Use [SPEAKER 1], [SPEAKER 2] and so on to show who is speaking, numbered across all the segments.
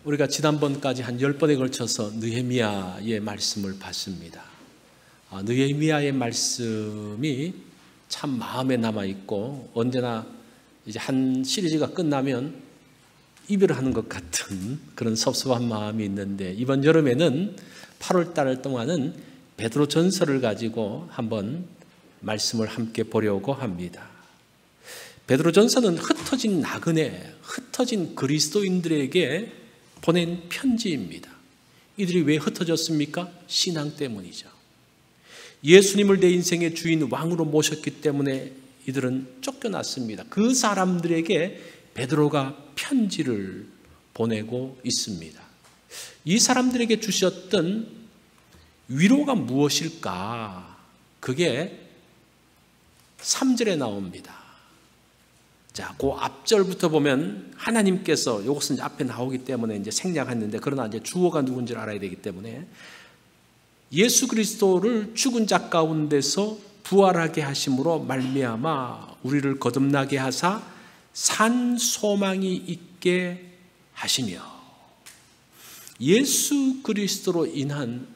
[SPEAKER 1] 우리가 지난번까지 한 10번에 걸쳐서 느헤미야의 말씀을 봤습니다. 느헤미야의 말씀이 참 마음에 남아있고 언제나 이제 한 시리즈가 끝나면 이별하는 것 같은 그런 섭섭한 마음이 있는데, 이번 여름에는 8월 달 동안은 베드로 전서를 가지고 한번 말씀을 함께 보려고 합니다. 베드로 전서는 흩어진 나그네, 흩어진 그리스도인들에게 보낸 편지입니다. 이들이 왜 흩어졌습니까? 신앙 때문이죠. 예수님을 내 인생의 주인 왕으로 모셨기 때문에 이들은 쫓겨났습니다. 그 사람들에게 베드로가 편지를 보내고 있습니다. 이 사람들에게 주셨던 위로가 무엇일까? 그게 3절에 나옵니다. 자, 그 앞절부터 보면 하나님께서, 이것은 이제 앞에 나오기 때문에 이제 생략했는데, 그러나 이제 주어가 누군지를 알아야 되기 때문에 예수 그리스도를 죽은 자 가운데서 부활하게 하심으로 말미암아 우리를 거듭나게 하사 산 소망이 있게 하시며, 예수 그리스도로 인한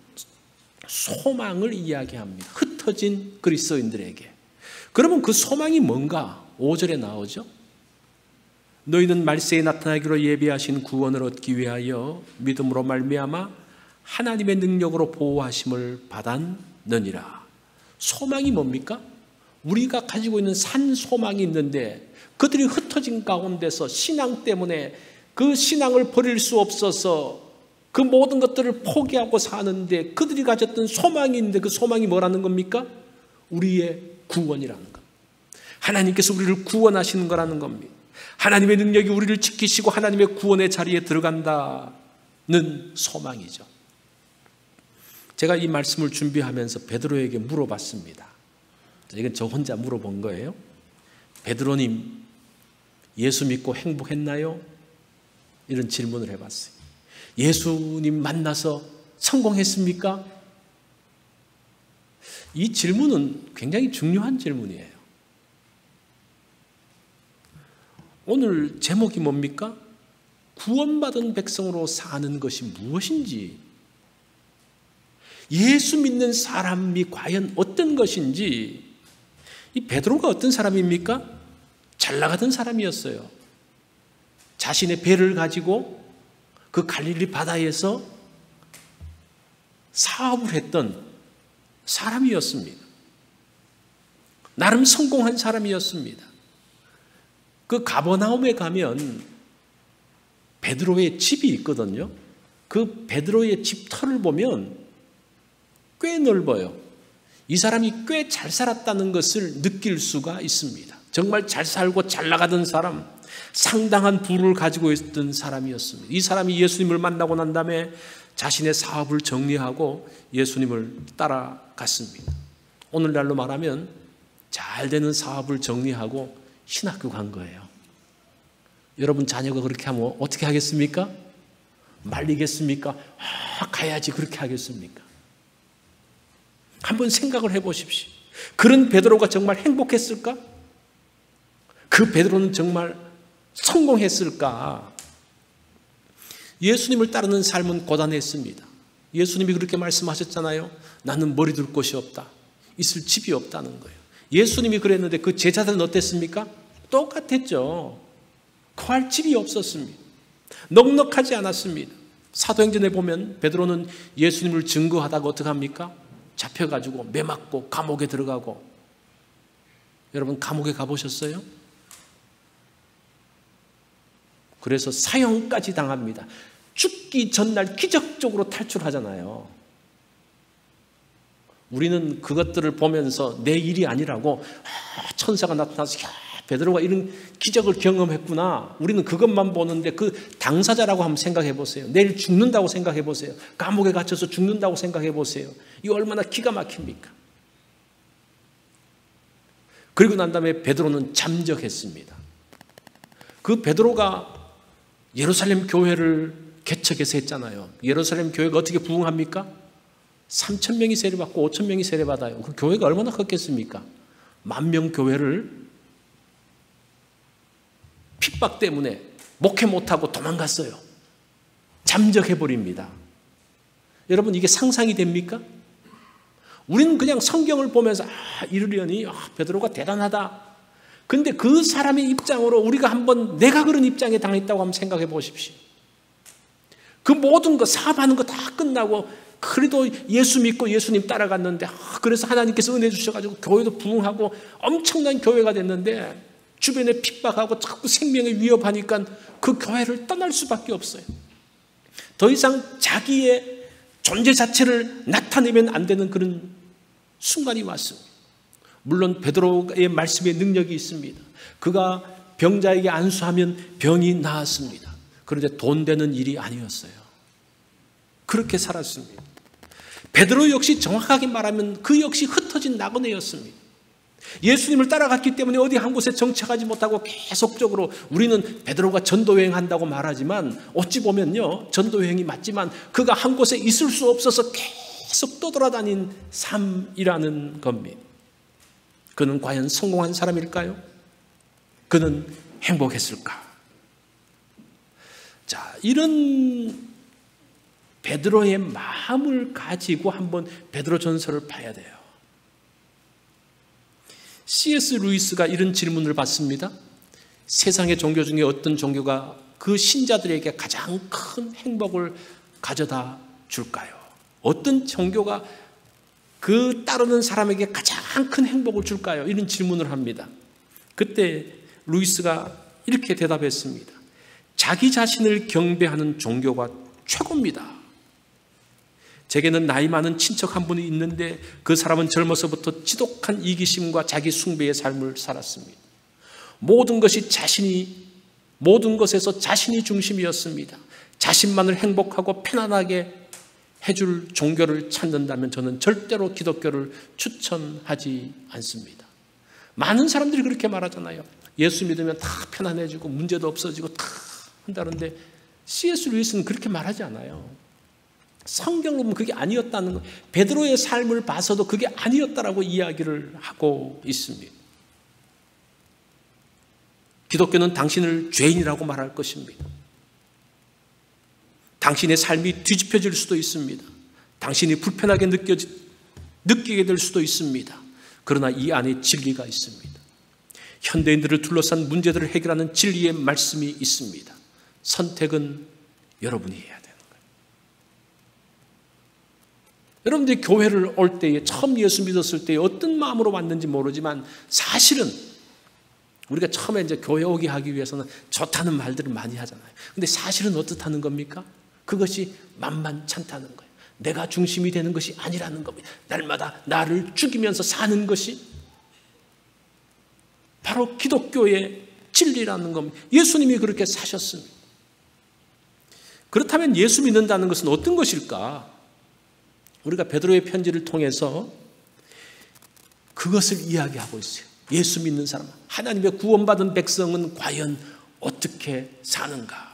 [SPEAKER 1] 소망을 이야기합니다. 흩어진 그리스도인들에게. 그러면 그 소망이 뭔가? 5절에 나오죠. 너희는 말세에 나타나기로 예비하신 구원을 얻기 위하여 믿음으로 말미암아 하나님의 능력으로 보호하심을 받았느니라. 소망이 뭡니까? 우리가 가지고 있는 산 소망이 있는데, 그들이 흩어진 가운데서 신앙 때문에 그 신앙을 버릴 수 없어서 그 모든 것들을 포기하고 사는데, 그들이 가졌던 소망이 있는데 그 소망이 뭐라는 겁니까? 우리의 구원이라는 것. 하나님께서 우리를 구원하시는 거라는 겁니다. 하나님의 능력이 우리를 지키시고 하나님의 구원의 자리에 들어간다는 소망이죠. 제가 이 말씀을 준비하면서 베드로에게 물어봤습니다. 이건 저 혼자 물어본 거예요. 베드로님, 예수 믿고 행복했나요? 이런 질문을 해봤어요. 예수님 만나서 성공했습니까? 이 질문은 굉장히 중요한 질문이에요. 오늘 제목이 뭡니까? 구원받은 백성으로 사는 것이 무엇인지, 예수 믿는 사람이 과연 어떤 것인지. 이 베드로가 어떤 사람입니까? 잘 나가던 사람이었어요. 자신의 배를 가지고 그 갈릴리 바다에서 사업을 했던 사람이었습니다. 나름 성공한 사람이었습니다. 그 가버나움에 가면 베드로의 집이 있거든요. 그 베드로의 집 터를 보면 꽤 넓어요. 이 사람이 꽤 잘 살았다는 것을 느낄 수가 있습니다. 정말 잘 살고 잘 나가던 사람, 상당한 부를 가지고 있던 사람이었습니다. 이 사람이 예수님을 만나고 난 다음에 자신의 사업을 정리하고 예수님을 따라갔습니다. 오늘날로 말하면 잘 되는 사업을 정리하고 신학교 간 거예요. 여러분 자녀가 그렇게 하면 어떻게 하겠습니까? 말리겠습니까? 가야지 그렇게 하겠습니까? 한번 생각을 해보십시오. 그런 베드로가 정말 행복했을까? 그 베드로는 정말 성공했을까? 예수님을 따르는 삶은 고단했습니다. 예수님이 그렇게 말씀하셨잖아요. 나는 머리 둘 곳이 없다. 있을 집이 없다는 거예요. 예수님이 그랬는데 그 제자들은 어땠습니까? 똑같았죠. 구할 집이 없었습니다. 넉넉하지 않았습니다. 사도행전에 보면 베드로는 예수님을 증거하다가 어떻게 합니까? 잡혀가지고 매 맞고 감옥에 들어가고. 여러분 감옥에 가보셨어요? 그래서 사형까지 당합니다. 죽기 전날 기적적으로 탈출하잖아요. 우리는 그것들을 보면서 내 일이 아니라고 천사가 나타나서 베드로가 이런 기적을 경험했구나. 우리는 그것만 보는데 그 당사자라고 한번 생각해 보세요. 내일 죽는다고 생각해 보세요. 감옥에 갇혀서 죽는다고 생각해 보세요. 이거 얼마나 기가 막힙니까? 그리고 난 다음에 베드로는 잠적했습니다. 그 베드로가 예루살렘 교회를 개척해서 했잖아요. 예루살렘 교회가 어떻게 부흥합니까? 3,000명이 세례받고 5,000명이 세례받아요. 그 교회가 얼마나 컸겠습니까? 10,000명 교회를 핍박 때문에 목회 못하고 도망갔어요. 잠적해버립니다. 여러분, 이게 상상이 됩니까? 우리는 그냥 성경을 보면서 이르려니 베드로가 대단하다. 근데 그 사람의 입장으로 우리가 한번 내가 그런 입장에 당했다고 한번 생각해 보십시오. 그 모든 거 사업하는 거 다 끝나고 그래도 예수 믿고 예수님 따라갔는데 그래서 하나님께서 은혜 주셔가지고 교회도 부흥하고 엄청난 교회가 됐는데 주변에 핍박하고 자꾸 생명에 위협하니까 그 교회를 떠날 수밖에 없어요. 더 이상 자기의 존재 자체를 나타내면 안 되는 그런 순간이 왔습니다. 물론 베드로의 말씀에 능력이 있습니다. 그가 병자에게 안수하면 병이 나았습니다. 그런데 돈 되는 일이 아니었어요. 그렇게 살았습니다. 베드로 역시 정확하게 말하면 그 역시 흩어진 나그네였습니다. 예수님을 따라갔기 때문에 어디 한 곳에 정착하지 못하고 계속적으로 우리는 베드로가 전도여행 한다고 말하지만 어찌 보면요, 전도여행이 맞지만 그가 한 곳에 있을 수 없어서 계속 떠돌아다닌 삶이라는 겁니다. 그는 과연 성공한 사람일까요? 그는 행복했을까? 자, 이런 베드로의 마음을 가지고 한번 베드로 전서를 봐야 돼요. C.S. 루이스가 이런 질문을 받습니다. 세상의 종교 중에 어떤 종교가 그 신자들에게 가장 큰 행복을 가져다 줄까요? 어떤 종교가 그 따르는 사람에게 가장 큰 행복을 줄까요? 이런 질문을 합니다. 그때 루이스가 이렇게 대답했습니다. 자기 자신을 경배하는 종교가 최고입니다. 제게는 나이 많은 친척 한 분이 있는데 그 사람은 젊어서부터 지독한 이기심과 자기 숭배의 삶을 살았습니다. 모든 것에서 자신이 중심이었습니다. 자신만을 행복하고 편안하게 해줄 종교를 찾는다면 저는 절대로 기독교를 추천하지 않습니다. 많은 사람들이 그렇게 말하잖아요. 예수 믿으면 다 편안해지고 문제도 없어지고 다 한다는데 C.S. 루이스는 그렇게 말하지 않아요. 성경을 보면 그게 아니었다는 거, 베드로의 삶을 봐서도 그게 아니었다라고 이야기를 하고 있습니다. 기독교는 당신을 죄인이라고 말할 것입니다. 당신의 삶이 뒤집혀질 수도 있습니다. 당신이 불편하게 느끼게 될 수도 있습니다. 그러나 이 안에 진리가 있습니다. 현대인들을 둘러싼 문제들을 해결하는 진리의 말씀이 있습니다. 선택은 여러분이 해야 돼요. 여러분들이 교회를 올 때에 처음 예수 믿었을 때에 어떤 마음으로 왔는지 모르지만 사실은 우리가 처음에 이제 교회 오게 하기 위해서는 좋다는 말들을 많이 하잖아요. 근데 사실은 어떻다는 겁니까? 그것이 만만찮다는 거예요. 내가 중심이 되는 것이 아니라는 겁니다. 날마다 나를 죽이면서 사는 것이 바로 기독교의 진리라는 겁니다. 예수님이 그렇게 사셨습니다. 그렇다면 예수 믿는다는 것은 어떤 것일까? 우리가 베드로의 편지를 통해서 그것을 이야기하고 있어요. 예수 믿는 사람, 하나님의 구원받은 백성은 과연 어떻게 사는가?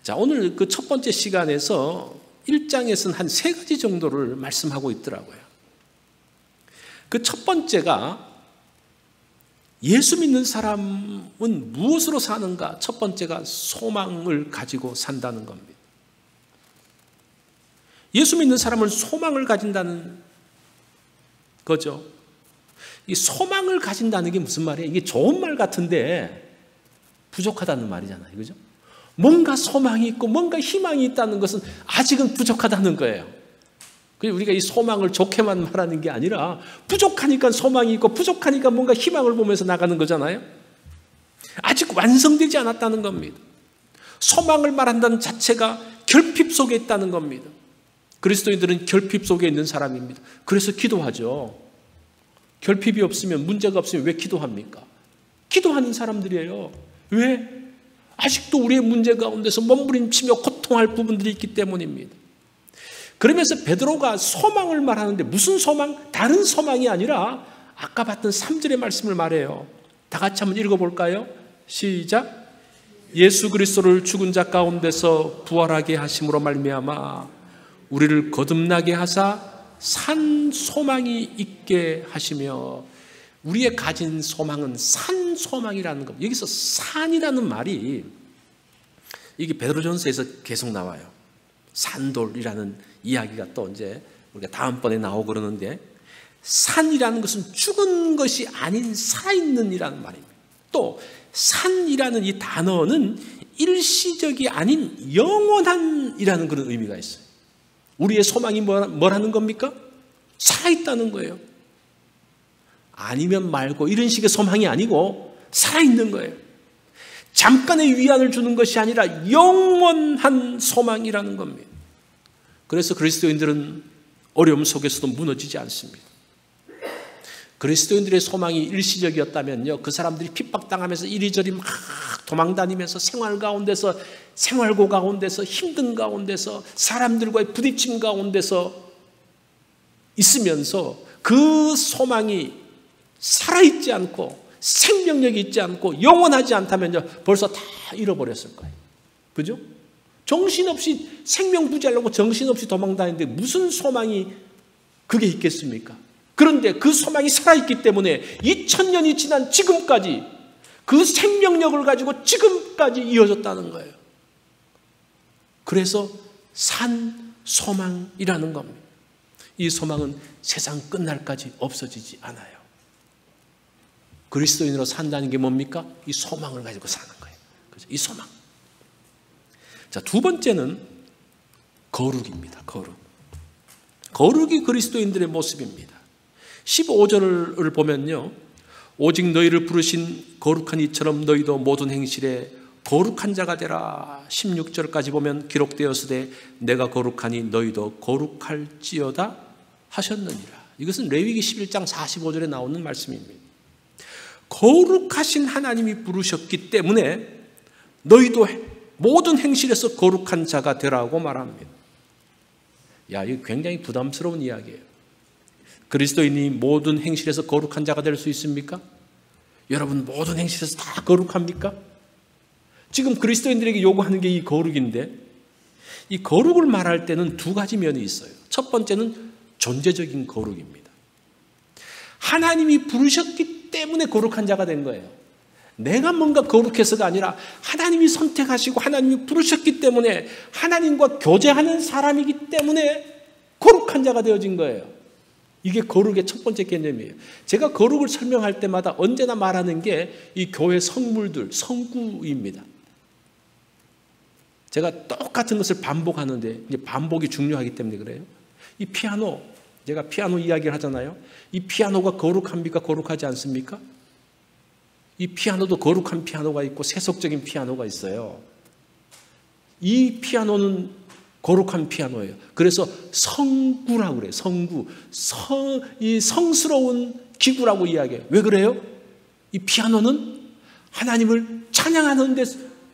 [SPEAKER 1] 자, 오늘 그 첫 번째 시간에서 1장에서는 한 3가지 정도를 말씀하고 있더라고요. 그 첫 번째가 예수 믿는 사람은 무엇으로 사는가? 첫 번째가 소망을 가지고 산다는 겁니다. 예수 믿는 사람은 소망을 가진다는 거죠. 이 소망을 가진다는 게 무슨 말이에요? 이게 좋은 말 같은데 부족하다는 말이잖아요. 그죠? 뭔가 소망이 있고 뭔가 희망이 있다는 것은 아직은 부족하다는 거예요. 우리가 이 소망을 좋게만 말하는 게 아니라 부족하니까 소망이 있고 부족하니까 뭔가 희망을 보면서 나가는 거잖아요. 아직 완성되지 않았다는 겁니다. 소망을 말한다는 자체가 결핍 속에 있다는 겁니다. 그리스도인들은 결핍 속에 있는 사람입니다. 그래서 기도하죠. 결핍이 없으면, 문제가 없으면 왜 기도합니까? 기도하는 사람들이에요. 왜? 아직도 우리의 문제 가운데서 몸부림치며 고통할 부분들이 있기 때문입니다. 그러면서 베드로가 소망을 말하는데 무슨 소망? 다른 소망이 아니라 아까 봤던 3절의 말씀을 말해요. 다 같이 한번 읽어볼까요? 시작. 예수 그리스도를 죽은 자 가운데서 부활하게 하심으로 말미암아 우리를 거듭나게 하사 산 소망이 있게 하시며, 우리의 가진 소망은 산 소망이라는 겁니다. 여기서 산이라는 말이 이게 베드로전서에서 계속 나와요. 산돌이라는 이야기가 또 이제 우리가 다음번에 나오고 그러는데, 산이라는 것은 죽은 것이 아닌 살아있는 이라는 말입니다. 또 산이라는 이 단어는 일시적이 아닌 영원한이라는 그런 의미가 있어요. 우리의 소망이 뭐라는 겁니까? 살아있다는 거예요. 아니면 말고 이런 식의 소망이 아니고 살아있는 거예요. 잠깐의 위안을 주는 것이 아니라 영원한 소망이라는 겁니다. 그래서 그리스도인들은 어려움 속에서도 무너지지 않습니다. 그리스도인들의 소망이 일시적이었다면요, 그 사람들이 핍박당하면서 이리저리 막 도망다니면서 생활고 가운데서 힘든 가운데서 사람들과의 부딪힘 가운데서 있으면서 그 소망이 살아있지 않고 생명력이 있지 않고 영원하지 않다면요, 벌써 다 잃어버렸을 거예요. 그죠? 정신없이 생명 부지하려고 정신없이 도망다니는데 무슨 소망이 그게 있겠습니까? 그런데 그 소망이 살아있기 때문에 2000년이 지난 지금까지 그 생명력을 가지고 지금까지 이어졌다는 거예요. 그래서 산 소망이라는 겁니다. 이 소망은 세상 끝날까지 없어지지 않아요. 그리스도인으로 산다는 게 뭡니까? 이 소망을 가지고 사는 거예요. 그렇죠? 이 소망. 자, 두 번째는 거룩입니다. 거룩. 거룩이 그리스도인들의 모습입니다. 15절을 보면요, 오직 너희를 부르신 거룩한 이처럼 너희도 모든 행실에 거룩한 자가 되라. 16절까지 보면 기록되었으되 내가 거룩하니 너희도 거룩할지어다 하셨느니라. 이것은 레위기 11장 45절에 나오는 말씀입니다. 거룩하신 하나님이 부르셨기 때문에 너희도 모든 행실에서 거룩한 자가 되라고 말합니다. 야, 이거 굉장히 부담스러운 이야기예요. 그리스도인이 모든 행실에서 거룩한 자가 될 수 있습니까? 여러분, 모든 행실에서 다 거룩합니까? 지금 그리스도인들에게 요구하는 게 이 거룩인데, 이 거룩을 말할 때는 두 가지 면이 있어요. 첫 번째는 존재적인 거룩입니다. 하나님이 부르셨기 때문에 거룩한 자가 된 거예요. 내가 뭔가 거룩해서가 아니라 하나님이 선택하시고 하나님이 부르셨기 때문에 하나님과 교제하는 사람이기 때문에 거룩한 자가 되어진 거예요. 이게 거룩의 첫 번째 개념이에요. 제가 거룩을 설명할 때마다 언제나 말하는 게 이 교회 성물들, 성구입니다. 제가 똑같은 것을 반복하는데 이제 반복이 중요하기 때문에 그래요. 이 피아노, 제가 피아노 이야기를 하잖아요. 이 피아노가 거룩합니까? 거룩하지 않습니까? 이 피아노도 거룩한 피아노가 있고 세속적인 피아노가 있어요. 이 피아노는 거룩한 피아노예요. 그래서 성구라고 그래요. 성구. 이 성스러운 기구라고 이야기해요. 왜 그래요? 이 피아노는 하나님을 찬양하는 데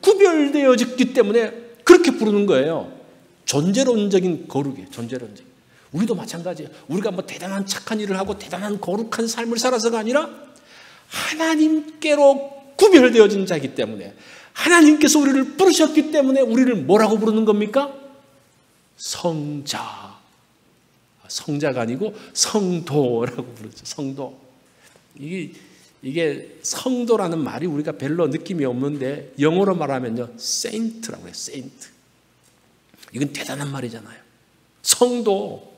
[SPEAKER 1] 구별되어졌기 때문에 그렇게 부르는 거예요. 존재론적인 거룩이에요. 존재론적. 우리도 마찬가지예요. 우리가 뭐 대단한 착한 일을 하고 대단한 거룩한 삶을 살아서가 아니라 하나님께로 구별되어진 자이기 때문에, 하나님께서 우리를 부르셨기 때문에 우리를 뭐라고 부르는 겁니까? 성자. 성자가 아니고 성도라고 부르죠. 성도. 이게 성도라는 말이 우리가 별로 느낌이 없는데 영어로 말하면요, saint라고 해요. saint. 이건 대단한 말이잖아요. 성도.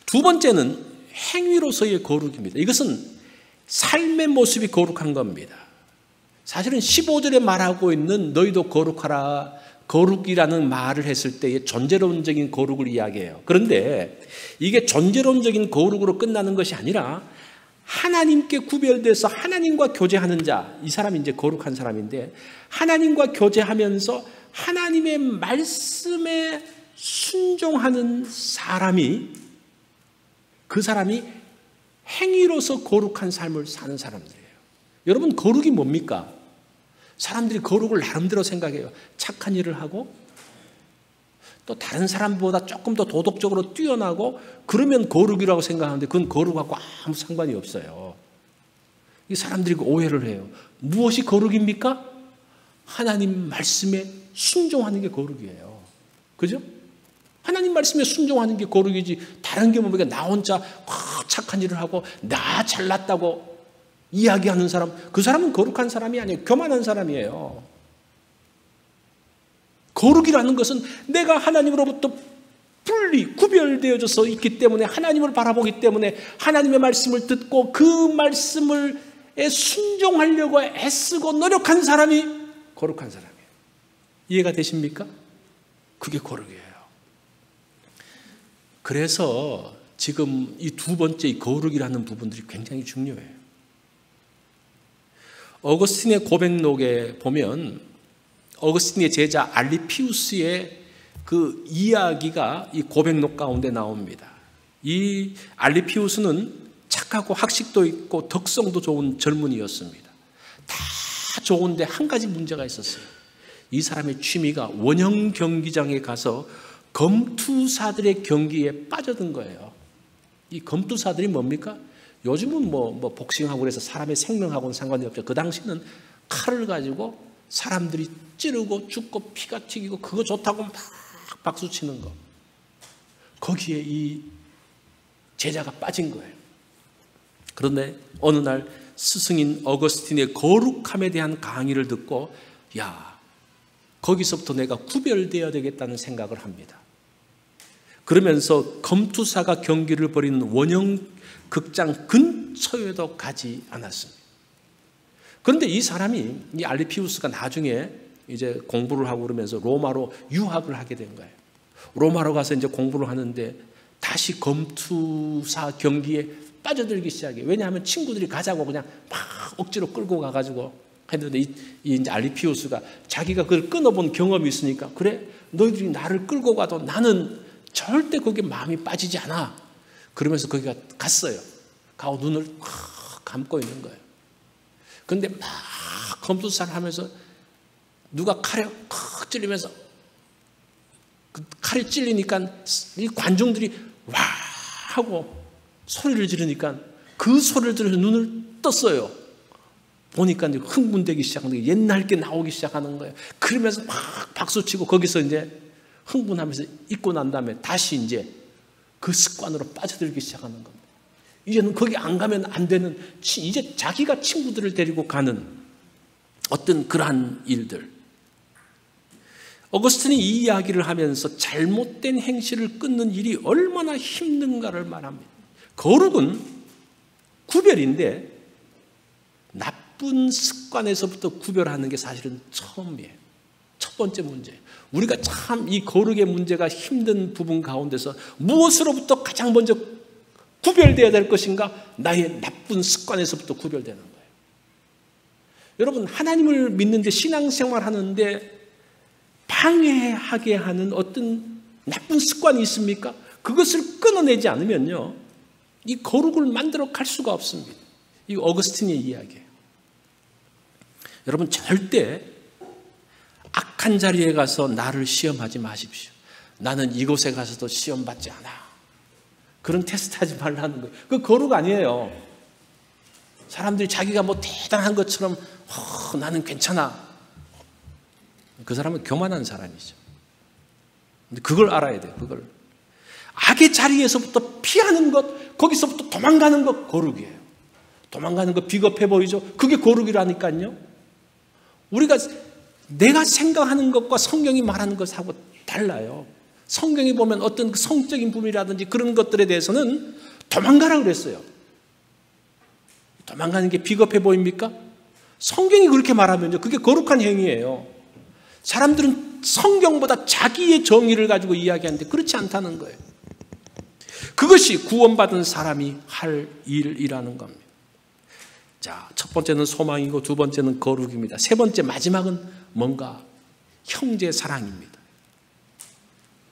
[SPEAKER 1] 두 번째는 행위로서의 거룩입니다. 이것은 삶의 모습이 거룩한 겁니다. 사실은 15절에 말하고 있는 너희도 거룩하라, 거룩이라는 말을 했을 때의 존재론적인 거룩을 이야기해요. 그런데 이게 존재론적인 거룩으로 끝나는 것이 아니라 하나님께 구별돼서 하나님과 교제하는 자, 이 사람이 이제 거룩한 사람인데, 하나님과 교제하면서 하나님의 말씀에 순종하는 사람이, 그 사람이 행위로서 거룩한 삶을 사는 사람들이에요. 여러분, 거룩이 뭡니까? 사람들이 거룩을 나름대로 생각해요. 착한 일을 하고 또 다른 사람보다 조금 더 도덕적으로 뛰어나고 그러면 거룩이라고 생각하는데 그건 거룩하고 아무 상관이 없어요. 이 사람들이 오해를 해요. 무엇이 거룩입니까? 하나님 말씀에 순종하는 게 거룩이에요. 그죠? 하나님 말씀에 순종하는 게 거룩이지, 다른 게 뭡니까? 나 혼자 착한 일을 하고 나 잘났다고 이야기하는 사람, 그 사람은 거룩한 사람이 아니에요. 교만한 사람이에요. 거룩이라는 것은 내가 하나님으로부터 구별되어져서 있기 때문에, 하나님을 바라보기 때문에 하나님의 말씀을 듣고 그 말씀을 순종하려고 애쓰고 노력한 사람이 거룩한 사람이에요. 이해가 되십니까? 그게 거룩이에요. 그래서 지금 이 두 번째 이 거룩이라는 부분들이 굉장히 중요해요. 어거스틴의 고백록에 보면 어거스틴의 제자 알리피우스의 그 이야기가 이 고백록 가운데 나옵니다. 이 알리피우스는 착하고 학식도 있고 덕성도 좋은 젊은이였습니다. 다 좋은데 한 가지 문제가 있었어요. 이 사람의 취미가 원형 경기장에 가서 검투사들의 경기에 빠져든 거예요. 이 검투사들이 뭡니까? 요즘은 뭐 복싱하고 그래서 사람의 생명하고는 상관이 없죠. 그 당시는 칼을 가지고 사람들이 찌르고 죽고 피가 튀기고 그거 좋다고 막 박수 치는 거. 거기에 이 제자가 빠진 거예요. 그런데 어느 날 스승인 어거스틴의 거룩함에 대한 강의를 듣고 거기서부터 내가 구별되어야 되겠다는 생각을 합니다. 그러면서 검투사가 경기를 벌이는 원형 극장 근처에도 가지 않았습니다. 그런데 이 사람이, 이 알리피우스가 나중에 이제 공부를 하고 그러면서 로마로 유학을 하게 된 거예요. 로마로 가서 이제 공부를 하는데 다시 검투사 경기에 빠져들기 시작해요. 왜냐하면 친구들이 가자고 그냥 막 억지로 끌고 가가지고 했는데 이 이제 알리피우스가 자기가 그걸 끊어본 경험이 있으니까, 그래, 너희들이 나를 끌고 가도 나는 절대 거기에 마음이 빠지지 않아. 그러면서 거기가 갔어요. 가고 눈을 감고 있는 거예요. 그런데 막 검투사를 하면서 누가 칼에 콱 찔리면서 그 칼이 찔리니까 이 관중들이 와 하고 소리를 지르니까 그 소리를 들어서 눈을 떴어요. 보니까 이제 흥분되기 시작하는 거예요. 옛날 게 나오기 시작하는 거예요. 그러면서 막 박수치고 거기서 이제 흥분하면서 있고 난 다음에 다시 이제 그 습관으로 빠져들기 시작하는 겁니다. 이제는 거기 안 가면 안 되는, 이제 자기가 친구들을 데리고 가는 어떤 그러한 일들. 어거스틴이 이 이야기를 하면서 잘못된 행실을 끊는 일이 얼마나 힘든가를 말합니다. 거룩은 구별인데 나쁜 습관에서부터 구별하는 게 사실은 처음이에요. 첫 번째 문제예요. 우리가 참 이 거룩의 문제가 힘든 부분 가운데서 무엇으로부터 가장 먼저 구별되어야 될 것인가? 나의 나쁜 습관에서부터 구별되는 거예요. 여러분, 하나님을 믿는데 신앙생활 하는데 방해하게 하는 어떤 나쁜 습관이 있습니까? 그것을 끊어내지 않으면요, 이 거룩을 만들어 갈 수가 없습니다. 이 어거스틴의 이야기예요. 여러분, 절대 악한 자리에 가서 나를 시험하지 마십시오. 나는 이곳에 가서도 시험 받지 않아. 그런 테스트 하지 말라는 거예요. 그 거룩 아니에요. 사람들이 자기가 뭐 대단한 것처럼 나는 괜찮아. 그 사람은 교만한 사람이죠. 근데 그걸 알아야 돼요. 그걸. 악의 자리에서부터 피하는 것, 거기서부터 도망가는 것 거룩이에요. 도망가는 것 비겁해 보이죠? 그게 거룩이라니까요. 우리가 내가 생각하는 것과 성경이 말하는 것하고 달라요. 성경이 보면 어떤 성적인 부분이라든지 그런 것들에 대해서는 도망가라 그랬어요. 도망가는 게 비겁해 보입니까? 성경이 그렇게 말하면요, 그게 거룩한 행위예요. 사람들은 성경보다 자기의 정의를 가지고 이야기하는데 그렇지 않다는 거예요. 그것이 구원받은 사람이 할 일이라는 겁니다. 자, 첫 번째는 소망이고 두 번째는 거룩입니다. 세 번째, 마지막은 뭔가 형제 사랑입니다.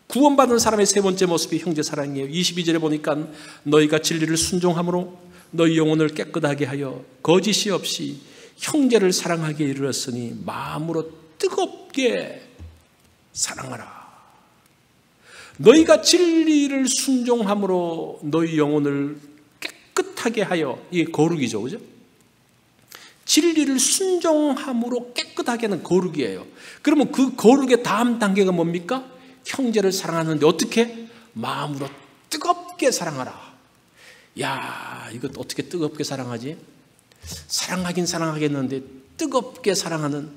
[SPEAKER 1] 구원받은 사람의 세 번째 모습이 형제 사랑이에요. 22절에 보니까 너희가 진리를 순종함으로 너희 영혼을 깨끗하게 하여 거짓이 없이 형제를 사랑하기에 이르렀으니 마음으로 뜨겁게 사랑하라. 너희가 진리를 순종함으로 너희 영혼을 깨끗하게 하여, 이게 거룩이죠, 그죠? 진리를 순종함으로 깨끗하게 하는 거룩이에요. 그러면 그 거룩의 다음 단계가 뭡니까? 형제를 사랑하는데 어떻게? 마음으로 뜨겁게 사랑하라. 야, 이거 어떻게 뜨겁게 사랑하지? 사랑하긴 사랑하겠는데 뜨겁게 사랑하는,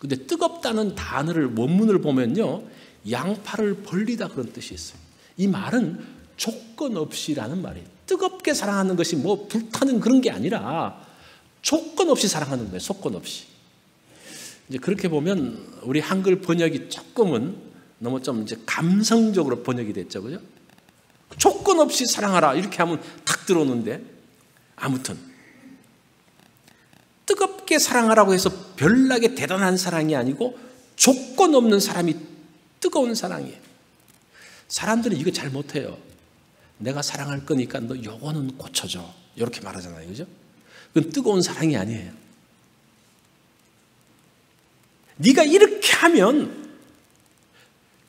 [SPEAKER 1] 근데 뜨겁다는 단어를 원문을 보면요, 양팔을 벌리다 그런 뜻이 있어요. 이 말은 조건 없이라는 말이에요. 뜨겁게 사랑하는 것이 뭐 불타는 그런 게 아니라 조건 없이 사랑하는 거예요. 조건 없이. 이제 그렇게 보면 우리 한글 번역이 조금은 너무 좀 이제 감성적으로 번역이 됐죠, 그죠? 조건 없이 사랑하라 이렇게 하면 탁 들어오는데, 아무튼 뜨겁게 사랑하라고 해서 별나게 대단한 사랑이 아니고 조건 없는 사람이 뜨거운 사랑이에요. 사람들은 이거 잘 못해요. 내가 사랑할 거니까 너 요거는 고쳐줘 이렇게 말하잖아요, 그죠? 그건 뜨거운 사랑이 아니에요. 네가 이렇게 하면,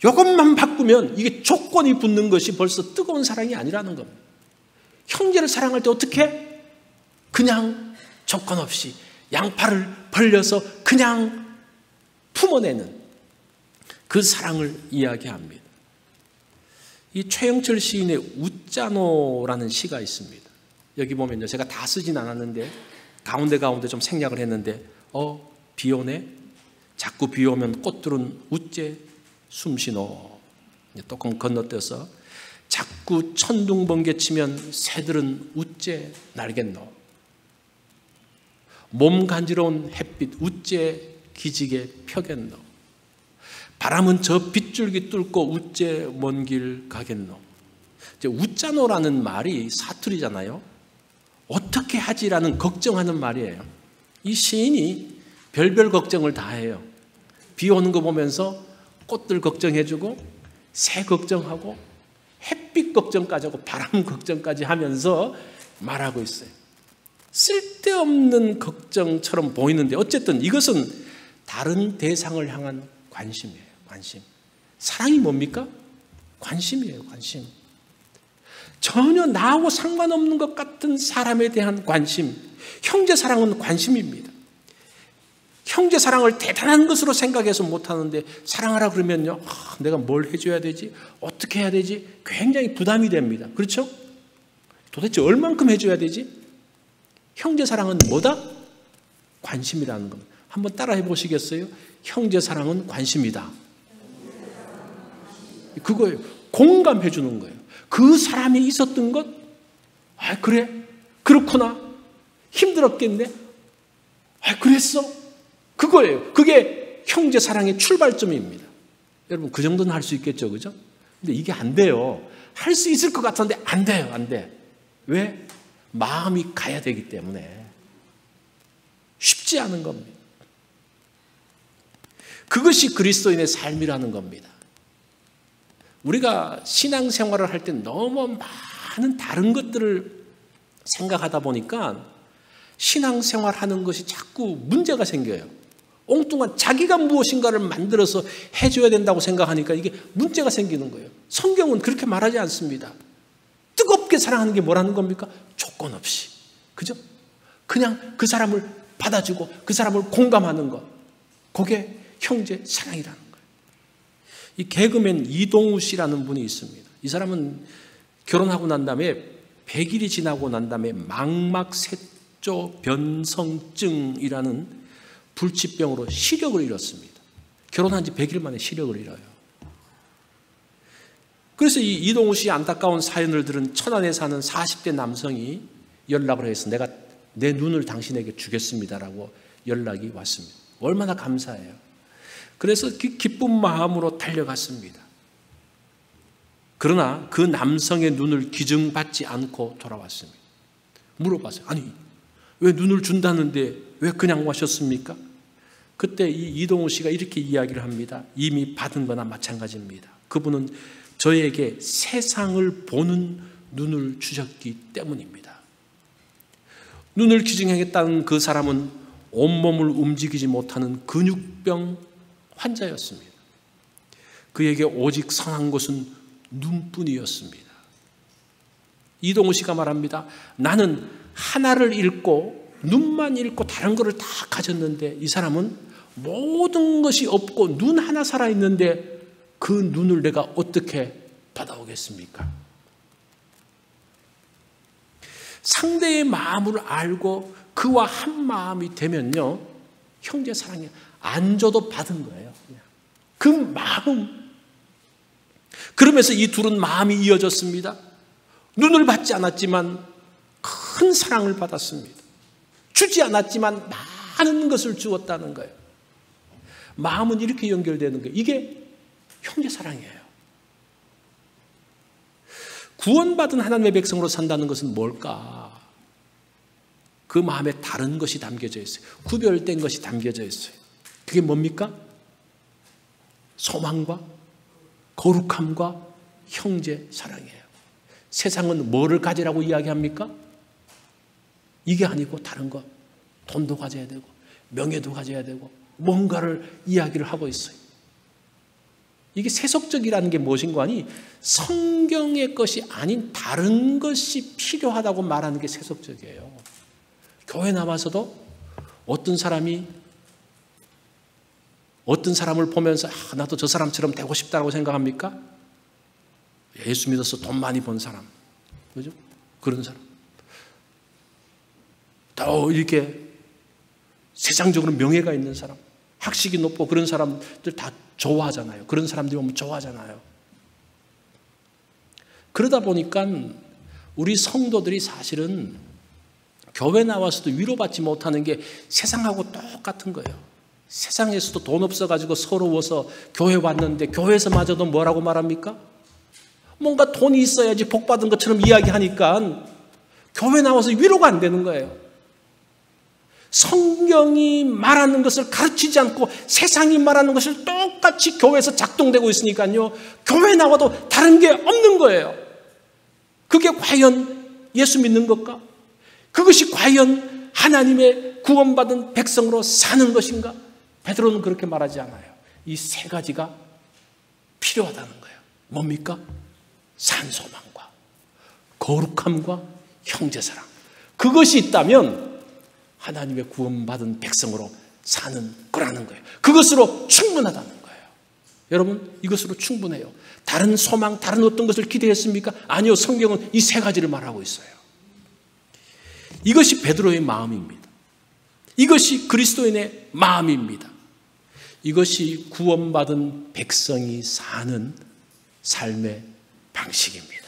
[SPEAKER 1] 요것만 바꾸면, 이게 조건이 붙는 것이 벌써 뜨거운 사랑이 아니라는 겁니다. 형제를 사랑할 때 어떻게? 그냥 조건 없이 양팔을 벌려서 그냥 품어내는 그 사랑을 이야기합니다. 이 최영철 시인의 웃자노라는 시가 있습니다. 여기 보면요, 제가 다 쓰진 않았는데 가운데 좀 생략을 했는데, 비 오네, 자꾸 비 오면 꽃들은 웃제 숨쉬노. 또 건너뛰어서 자꾸 천둥 번개 치면 새들은 웃제 날겠노. 몸 간지러운 햇빛 웃제 기지개 펴겠노. 바람은 저 빗줄기 뚫고 웃제 먼 길 가겠노. 이제 웃자노라는 말이 사투리잖아요. 어떻게 하지라는 걱정하는 말이에요. 이 시인이 별별 걱정을 다 해요. 비 오는 거 보면서 꽃들 걱정해주고, 새 걱정하고, 햇빛 걱정까지 하고, 바람 걱정까지 하면서 말하고 있어요. 쓸데없는 걱정처럼 보이는데 어쨌든 이것은 다른 대상을 향한 관심이에요. 관심. 사랑이 뭡니까? 관심이에요. 관심. 전혀 나하고 상관없는 것 같은 사람에 대한 관심. 형제 사랑은 관심입니다. 형제 사랑을 대단한 것으로 생각해서 못하는데, 사랑하라 그러면요, 내가 뭘 해줘야 되지? 어떻게 해야 되지? 굉장히 부담이 됩니다. 그렇죠? 도대체 얼만큼 해줘야 되지? 형제 사랑은 뭐다? 관심이라는 겁니다. 한번 따라 해보시겠어요? 형제 사랑은 관심이다. 그거예요. 공감해 주는 거예요. 그 사람이 있었던 것, 그래? 그렇구나. 힘들었겠네? 그랬어? 그거예요. 그게 형제 사랑의 출발점입니다. 여러분, 그 정도는 할 수 있겠죠, 그죠? 근데 이게 안 돼요. 할 수 있을 것 같은데 안 돼요, 안 돼. 왜? 마음이 가야 되기 때문에. 쉽지 않은 겁니다. 그것이 그리스도인의 삶이라는 겁니다. 우리가 신앙생활을 할 때 너무 많은 다른 것들을 생각하다 보니까 신앙생활하는 것이 자꾸 문제가 생겨요. 엉뚱한 자기가 무엇인가를 만들어서 해줘야 된다고 생각하니까 이게 문제가 생기는 거예요. 성경은 그렇게 말하지 않습니다. 뜨겁게 사랑하는 게 뭐라는 겁니까? 조건 없이. 그죠? 그냥 그 사람을 받아주고 그 사람을 공감하는 것. 그게 형제 사랑이라는 거예요. 이 개그맨 이동우 씨라는 분이 있습니다. 이 사람은 결혼하고 난 다음에 100일이 지나고 난 다음에 망막색조 변성증이라는 불치병으로 시력을 잃었습니다. 결혼한 지 100일 만에 시력을 잃어요. 그래서 이 이동우 씨의 안타까운 사연을 들은 천안에 사는 40대 남성이 연락을 해서 내가 내 눈을 당신에게 주겠습니다라고 연락이 왔습니다. 얼마나 감사해요. 그래서 기쁜 마음으로 달려갔습니다. 그러나 그 남성의 눈을 기증받지 않고 돌아왔습니다. 물어봤어요. 아니, 왜 눈을 준다는데 왜 그냥 와셨습니까? 그때 이 이동우 씨가 이렇게 이야기를 합니다. 이미 받은 거나 마찬가지입니다. 그분은 저에게 세상을 보는 눈을 주셨기 때문입니다. 눈을 기증하겠다는 그 사람은 온몸을 움직이지 못하는 근육병 환자였습니다. 그에게 오직 선한 것은 눈뿐이었습니다. 이동우 씨가 말합니다. 나는 하나를 잃고 눈만 잃고 다른 것을 다 가졌는데 이 사람은 모든 것이 없고 눈 하나 살아있는데 그 눈을 내가 어떻게 받아오겠습니까? 상대의 마음을 알고 그와 한 마음이 되면요, 형제 사랑이 안 줘도 받은 거예요. 그 마음. 그러면서 이 둘은 마음이 이어졌습니다. 눈을 받지 않았지만 큰 사랑을 받았습니다. 주지 않았지만 많은 것을 주었다는 거예요. 마음은 이렇게 연결되는 거예요. 이게 형제 사랑이에요. 구원받은 하나님의 백성으로 산다는 것은 뭘까? 그 마음에 다른 것이 담겨져 있어요. 구별된 것이 담겨져 있어요. 그게 뭡니까? 소망과 거룩함과 형제 사랑이에요. 세상은 뭐를 가지라고 이야기합니까? 이게 아니고 다른 것. 돈도 가져야 되고 명예도 가져야 되고 뭔가를 이야기를 하고 있어요. 이게 세속적이라는 게 무엇인가 하니 성경의 것이 아닌 다른 것이 필요하다고 말하는 게 세속적이에요. 교회 나와서도 어떤 사람을 보면서 나도 저 사람처럼 되고 싶다고 생각합니까? 예수 믿어서 돈 많이 번 사람, 그죠? 그런 사람. 또 이렇게 세상적으로 명예가 있는 사람, 학식이 높고 그런 사람들 다 좋아하잖아요. 그런 사람들이 오면 좋아하잖아요. 그러다 보니까 우리 성도들이 사실은 교회 나와서도 위로받지 못하는 게 세상하고 똑같은 거예요. 세상에서도 돈 없어가지고 서러워서 교회 왔는데 교회에서마저도 뭐라고 말합니까? 뭔가 돈이 있어야지 복받은 것처럼 이야기하니까 교회 나와서 위로가 안 되는 거예요. 성경이 말하는 것을 가르치지 않고 세상이 말하는 것을 똑같이 교회에서 작동되고 있으니까요. 교회 나와도 다른 게 없는 거예요. 그게 과연 예수 믿는 것과 그것이 과연 하나님의 구원받은 백성으로 사는 것인가? 베드로는 그렇게 말하지 않아요. 이 세 가지가 필요하다는 거예요. 뭡니까? 산소망과 거룩함과 형제사랑. 그것이 있다면 하나님의 구원받은 백성으로 사는 거라는 거예요. 그것으로 충분하다는 거예요. 여러분, 이것으로 충분해요. 다른 소망, 다른 어떤 것을 기대했습니까? 아니요. 성경은 이 세 가지를 말하고 있어요. 이것이 베드로의 마음입니다. 이것이 그리스도인의 마음입니다. 이것이 구원받은 백성이 사는 삶의 방식입니다.